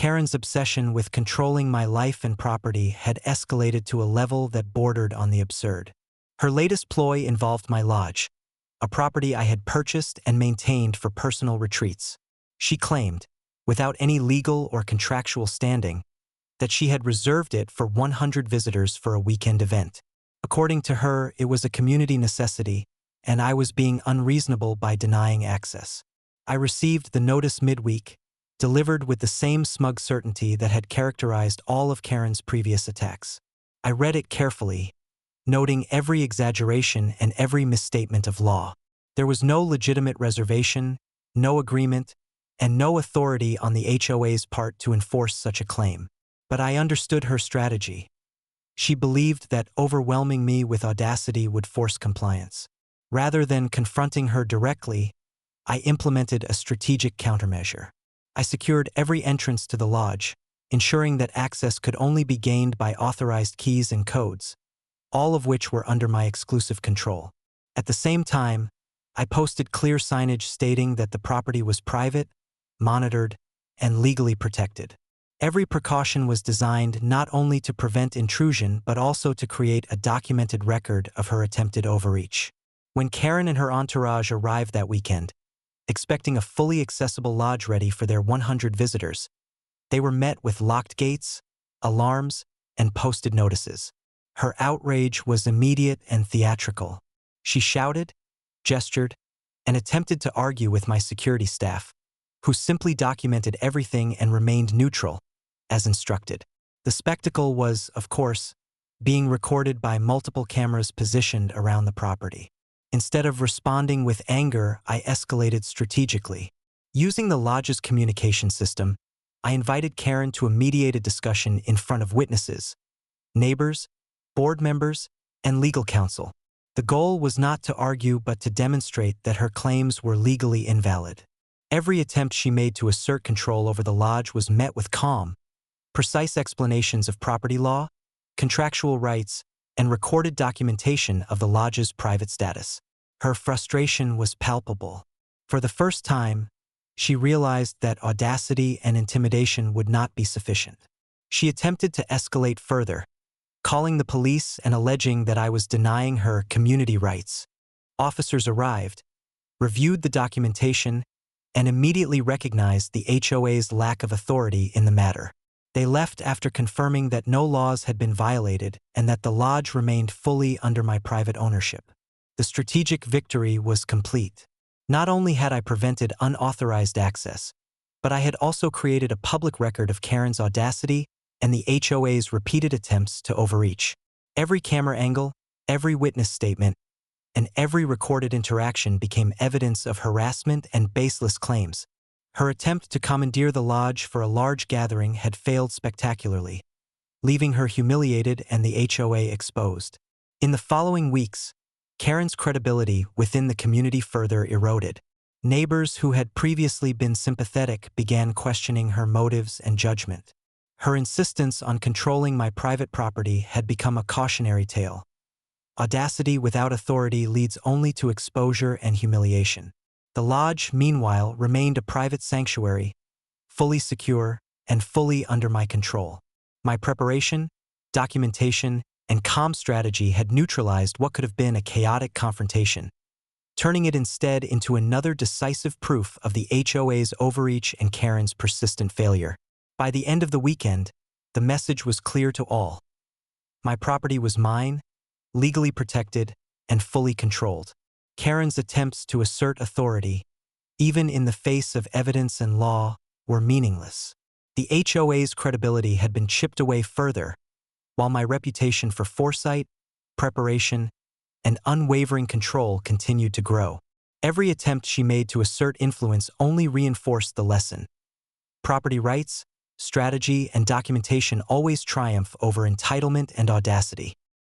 Karen's obsession with controlling my life and property had escalated to a level that bordered on the absurd. Her latest ploy involved my lodge, a property I had purchased and maintained for personal retreats. She claimed, without any legal or contractual standing, that she had reserved it for 100 visitors for a weekend event. According to her, it was a community necessity, and I was being unreasonable by denying access. I received the notice midweek, delivered with the same smug certainty that had characterized all of Karen's previous attacks. I read it carefully, noting every exaggeration and every misstatement of law. There was no legitimate reservation, no agreement, and no authority on the HOA's part to enforce such a claim. But I understood her strategy. She believed that overwhelming me with audacity would force compliance. Rather than confronting her directly, I implemented a strategic countermeasure. I secured every entrance to the lodge, ensuring that access could only be gained by authorized keys and codes, all of which were under my exclusive control. At the same time, I posted clear signage stating that the property was private, monitored, and legally protected. Every precaution was designed not only to prevent intrusion but also to create a documented record of her attempted overreach. When Karen and her entourage arrived that weekend, expecting a fully accessible lodge ready for their 100 visitors, they were met with locked gates, alarms, and posted notices. Her outrage was immediate and theatrical. She shouted, gestured, and attempted to argue with my security staff, who simply documented everything and remained neutral, as instructed. The spectacle was, of course, being recorded by multiple cameras positioned around the property. Instead of responding with anger, I escalated strategically. Using the lodge's communication system, I invited Karen to a mediated discussion in front of witnesses, neighbors, board members, and legal counsel. The goal was not to argue but to demonstrate that her claims were legally invalid. Every attempt she made to assert control over the lodge was met with calm, precise explanations of property law, contractual rights, and recorded documentation of the lodge's private status. Her frustration was palpable. For the first time, she realized that audacity and intimidation would not be sufficient. She attempted to escalate further, calling the police and alleging that I was denying her community rights. Officers arrived, reviewed the documentation, and immediately recognized the HOA's lack of authority in the matter. They left after confirming that no laws had been violated and that the lodge remained fully under my private ownership. The strategic victory was complete. Not only had I prevented unauthorized access, but I had also created a public record of Karen's audacity and the HOA's repeated attempts to overreach. Every camera angle, every witness statement, and every recorded interaction became evidence of harassment and baseless claims. Her attempt to commandeer the lodge for a large gathering had failed spectacularly, leaving her humiliated and the HOA exposed. In the following weeks, Karen's credibility within the community further eroded. Neighbors who had previously been sympathetic began questioning her motives and judgment. Her insistence on controlling my private property had become a cautionary tale. Audacity without authority leads only to exposure and humiliation. The lodge, meanwhile, remained a private sanctuary, fully secure and fully under my control. My preparation, documentation, and calm strategy had neutralized what could have been a chaotic confrontation, turning it instead into another decisive proof of the HOA's overreach and Karen's persistent failure. By the end of the weekend, the message was clear to all. My property was mine, legally protected, and fully controlled. Karen's attempts to assert authority, even in the face of evidence and law, were meaningless. The HOA's credibility had been chipped away further, while my reputation for foresight, preparation, and unwavering control continued to grow. Every attempt she made to assert influence only reinforced the lesson. Property rights, strategy, and documentation always triumph over entitlement and audacity.